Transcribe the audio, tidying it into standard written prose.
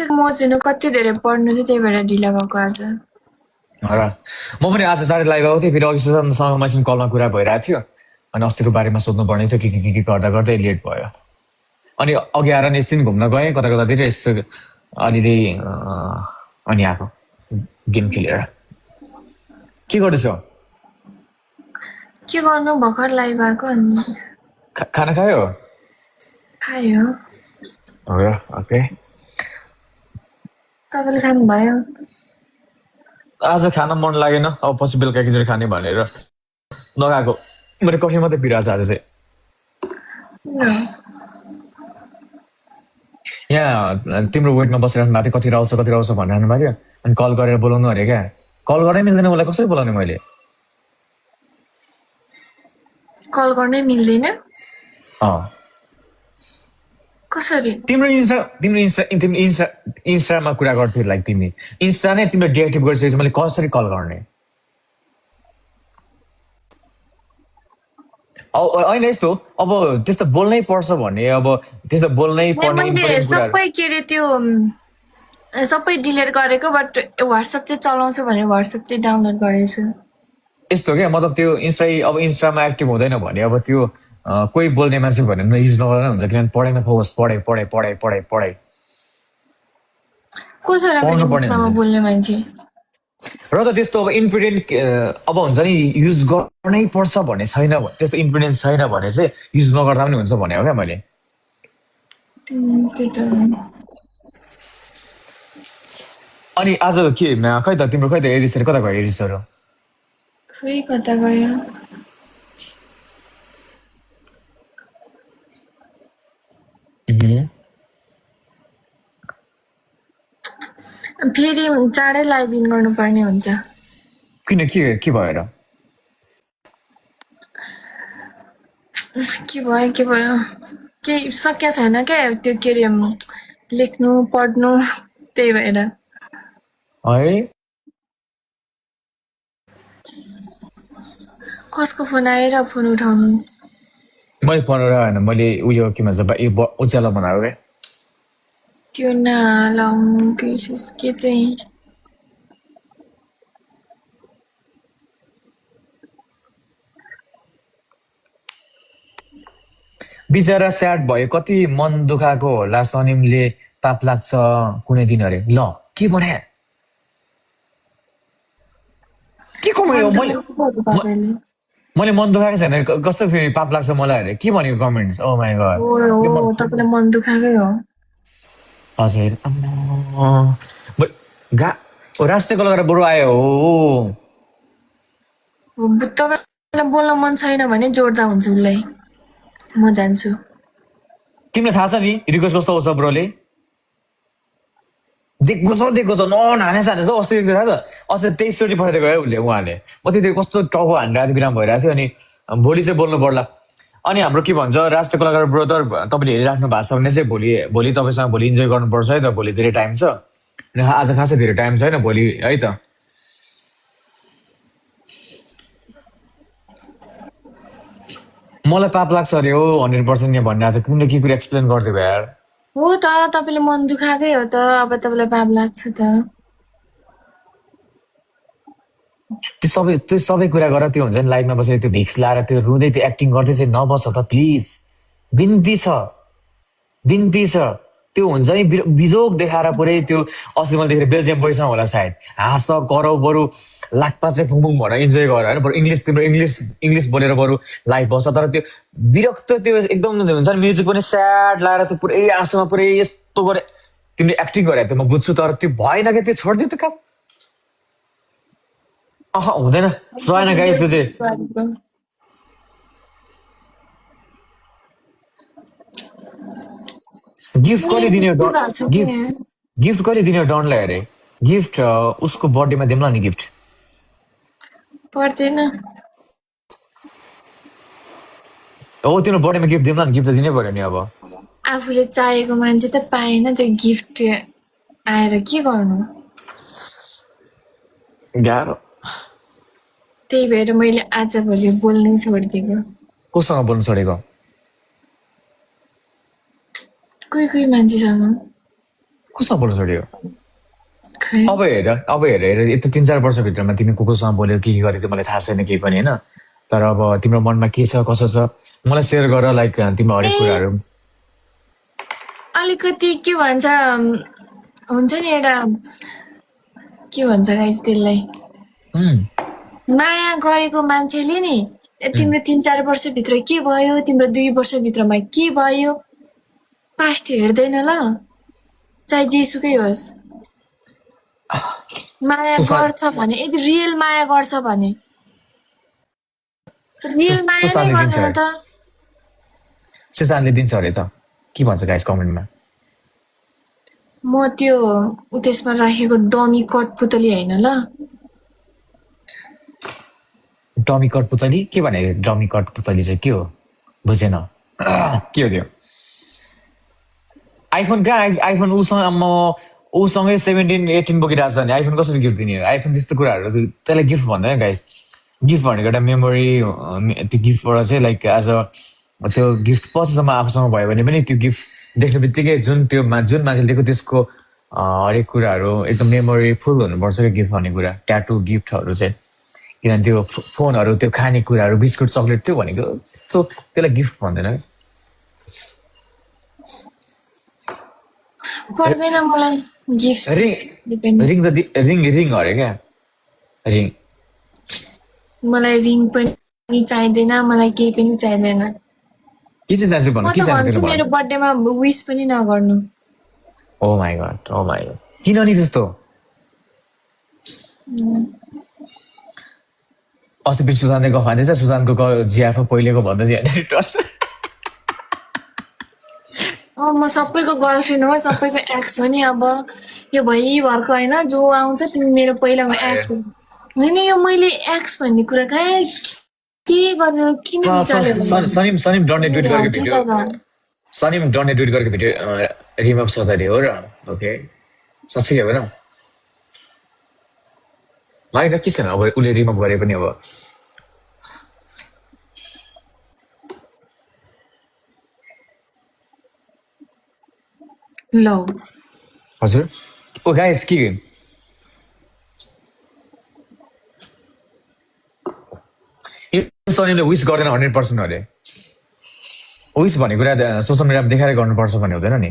म चाहिँ कति धेरै पढ्नु थियो त्यही भएर ढिला भएको आज। म पनि आज 4 लाइभ आएको थिएँ फेरि अघि सुशान्तसँग मसिन कलमा कुरा भइरहेको थियो अनि अस्तिको बारेमा सोध्नु पर्ने थियो के गर्दा गर्दै लेट भयो अनि अघि आएर एकछिन घुम्न गएँ कता कतातिर यसो अलिअलि अनि आएको गेम खेलेर के गर्दैछौ के गर्नु भर्खर लाइभ आएको अनि खाना खायो खायो। ओके तपाईँले खानुभयो? आज खान मन लागेन अब पछि बेलुका एकचोटि खाने भनेर नगएको मैले कफी मात्रै पिरहेको छु आज चाहिँ यहाँ तिम्रो वेटमा बसिरहनु भएको थियो कति आउँछ भनिरहनु भएको थियो अनि कल गरेर बोलाउनु अरे क्या कल गर्नै मिल्दैन उसलाई कसरी बोलाउने मैले कल गर्नै मिल्दैन कसरी? तिम्रो इन्स्टामा कुरा गर्थ्यौ लाइक तिमी इन्स्टा नै तिम्रो डिएक्टिभ गरिसकेपछि मैले कसरी कल गर्ने होइन यस्तो अब त्यस्तो बोल्नै पर्छ भने अब त्यस्तो बोल्नै पर्ने सबै के अरे त्यो सबै डिलिट गरेको बट व्हाट्सएप चाहिँ चलाउँछु भने व्हाट्सएप चाहिँ डाउनलोड गरेछु यस्तो क्या मतलब त्यो अब इन्स्टामा एक्टिभ हुँदैन भने अब त्यो कोही बोल्ने मान्छे भने युज नगर्दा हुन्छ किनभने पढाइमा फोकस पढाइ बोल्ने मान्छे र त त्यस्तो अब इम्पोर्टेन्ट अब हुन्छ नि युज गर्नै पर्छ भन्ने छैन त्यस्तो इम्पोर्टेन्स छैन भने चाहिँ युज नगर्दा पनि हुन्छ भने हो क्या मैले अनि आज के खै त तिम्रो एरिसहरू कता गयो एरिसहरू खै कता गयो फेरि चाँडै लाइभ इन गर्नुपर्ने हुन्छ किन के भएर के भयो केही सकिया छैन क्या त्यो के अरे लेख्नु पढ्नु त्यही भएर है कसको फोन आएर फोन उठाउनु मैले फोन उठाएन मैले उयो के भन्छ उज्यालो बनाएको क्या त्यो नलाउनु के चाहिँ बिचरा स्याड भयो कति मन दुखाएको होला सनिमले पाप लाग्छ कुनै दिन अरे ल के भने के कमेन्ट मैले मन दुखाएको छैन कस्तो फेरि पाप लाग्छ मलाई अरे के भनेको कमेन्ट्स ओ माय गॉड तपाईलाई मन दुखाकै हो हजुर राष्ट्रिय कलाकार बरु आयो हो तपाईँलाई बोल्न मन छैन भने जोड्दा हुन्छ उसलाई म जान्छु तिमीलाई थाहा छ नि रिक्वेस्ट कस्तो आउँछ ब्रोले दिएको छ नहाने साने छ अस्ति थाहा छ अस्ति 23 चोटि पठाइदिएको है उसले उहाँले म त्यति कस्तो टाउको हानिरहेको थियो बिराम भइरहेको थियो अनि भोलि चाहिँ बोल्नु पर्ला अनि हाम्रो के भन्छ राष्ट्रिय कलाकार ब्रदर तपाईँले हेरिराख्नु भएको छ भने चाहिँ भोलि तपाईँसँग भोलि इन्जोय गर्नुपर्छ है त भोलि धेरै टाइम छ अनि आज खासै धेरै टाइम छैन भोलि है त मलाई पाप लाग्छ अरे हो 100% यहाँ भन्ने आएको तिमीले के कुरा एक्सप्लेन गरिदियो यार हो त तपाईँले मन दुखाएकै हो त अब तपाईँलाई पाप लाग्छ त त्यो सबै कुरा गर त्यो हुन्छ नि लाइभमा बसेर त्यो भिक्स लाएर त्यो रुँदै त्यो एक्टिङ गर्दै चाहिँ नबस त प्लिज बिन्ती छ त्यो हुन्छ नि बिजोग देखाएर पुरै त्यो अस्ति मैले देखेर बेल्जियम पैसा होला सायद हाँस कराउ बरु लाखपा चाहिँ फुङफुङ भनेर इन्जोय गर होइन बरु तिम्रो इङ्ग्लिस बोलेर बरु लाइभ बस्छ तर त्यो विरक्त त्यो एकदम हुन्छ नि म्युजिक पनि स्याड लाएर त्यो पुरै आँसुमा पुरै यस्तो गरे तिमीले एक्टिङ गरे त्यो म बुझ्छु तर त्यो भएन क्या त्यो छोडिदियो त्यो काम हुँदैन सहेन गाइस त्यो चाहिँ गिफ्ट कहिले दिने गिफ्ट कहिले दिने डनलाई अरे गिफ्ट उसको बर्थडेमा दिउँला नि गिफ्ट पर्दैन हो तिम्रो बर्थडेमा गिफ्ट दिउँला नि गिफ्ट त दिनै पर्यो नि अब आफूले चाहेको मान्छे त पाएन त्यो गिफ्ट आएर के गर्नु गाह्रो त्यही भएर मैले आजभोलि बोल्नै छोडिदिएको कोसँग बोल्नु छोडेको कोही मान्छेसँग कोसँग बोल्न छोड्यो खै अब हेर यता 3-4 वर्षभित्रमा तिमी कोसँग बोल्यो के गरेको मलाई थाहा छैन केही पनि होइन तर अब तिम्रो मनमा के छ कसो छ मलाई सेयर गर लाइक तिम्रो हरेक कुराहरू अलिकति के भन्छ हुन्छ नि एउटा के भन्छ गाइस त्यसलाई उम्, माया गरेको मान्छेले नि तिम्रो 3-4 वर्षभित्र के भयो तिम्रो 2 वर्षभित्रमा के भयो पास्ट हेर्दैन ल चाहे जेसुकै होस् माया गर्छ भने यदि रियल माया गर्छ भने रियल माया नै गर्दैन त सुसानले दिन्छ अरे त के भन्छ गाइस कमेन्टमा म त्यो त्यसमा राखेको डमी कट पुतली होइन ल डमी कट पुतली के भने डमी कट पुतली चाहिँ के हो बुझेन के हो त्यो आइफोन कहाँ आइफोन उसँगै 17-18 बोकिरहेको छ भने आइफोन कसरी गिफ्ट दिने आइफोन त्यस्तो कुराहरू त्यसलाई गिफ्ट भन्दैन गाइस गिफ्ट भनेको एउटा मेमोरी त्यो गिफ्टबाट चाहिँ लाइक एज अ त्यो गिफ्ट पछिसम्म आफूसँग भयो भने पनि त्यो गिफ्ट देख्ने बित्तिकै जुन मान्छेले दिएको त्यसको हरेक कुराहरू एकदम मेमोरी फुल हुनुपर्छ क्या गिफ्ट भन्ने कुरा ट्याटु गिफ्टहरू चाहिँ किनभने त्यो फोनहरू त्यो खानेकुराहरू बिस्कुट चक्लेट त्यो भनेको त्यस्तो त्यसलाई गिफ्ट भन्दैन पर्दैन मलाई गिफ्ट रिङ अरे क्या रिङ मलाई रिङ पनि चाहिँदैन मलाई केही पनि चाहिँदैन के चाहिँ चाहिन्छ म भन्नु त भन्छु मेरो बर्थडेमा विश पनि नगर्नु ओ माई गड किन नि त्यस्तो अस्ति पछि सुशान्तले गफ हान्दैछ सुशान्तको जिआफ पहिलेको भन्दा चाहिँ म सबैको गर्लफ्रेन्ड हो सबैको एक्स हो नि अब यो भइभरको होइन जो आउँछ तिमी मेरो पहिलाको एक्स हो होइन यो मैले एक्स भन्ने कुरा कहाँ के गर्नु किन निकाल्यो सनिम डन्ने ट्विट गरेको भिडियो रिमभ छ त हो र ओके साँच्चै हो न होइन के छैन अब उसले रिमभ गरे पनि अब ल हजुर ओ गाइस के सनिमले विश गर्दैन 100% अरे विश भन्ने कुरा सोसियल मिडियामा देखाएर गर्नुपर्छ भन्ने हुँदैन नि